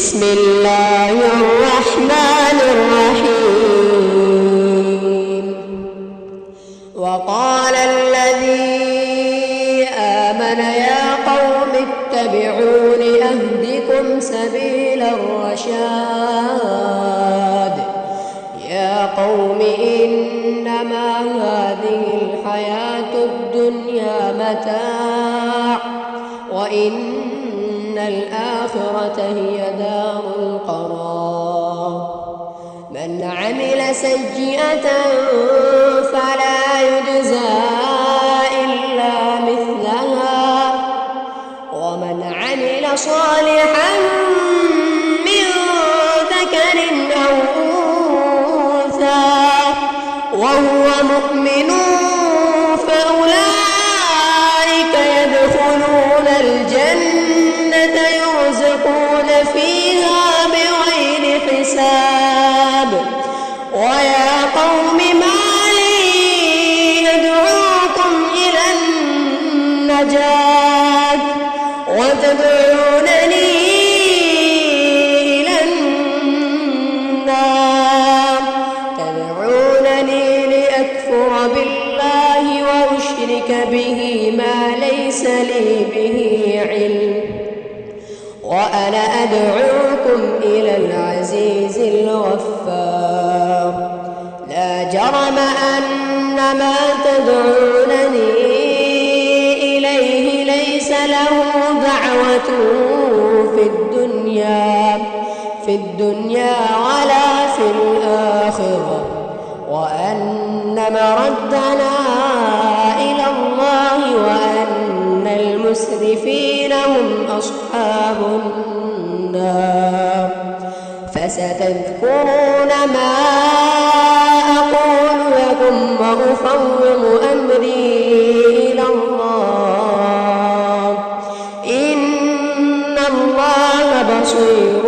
بسم الله الرحمن الرحيم. وقال الذي آمن يا قوم اتبعون أهدكم سبيل الرشاد. يا قوم إنما هذه الحياة الدنيا متاع وإن الآخرة هي دار القرار. من عمل سيئة فلا يجزى إلا مثلها ومن عمل صالحا من ذكر أو أنثى وهو مؤمن فأولئك يدخلون الجنة يرزقون فيها بغير حساب. ويا قوم ما لي أدعوكم إلى النجاة وتدعونني إلى النار. تدعونني لأكفر بالله وأشرك به ما ليس لي به علم وأنا أدعوكم إلى العزيز الغفار. لا جرم أن ما تدعونني إليه ليس له دعوة في الدنيا ولا في الآخرة وأن مردنا إلى الله وأن المسرفين هم أصحاب النار. فستذكرون ما أقول لكم وأفوض أمري إلى الله إن الله بصير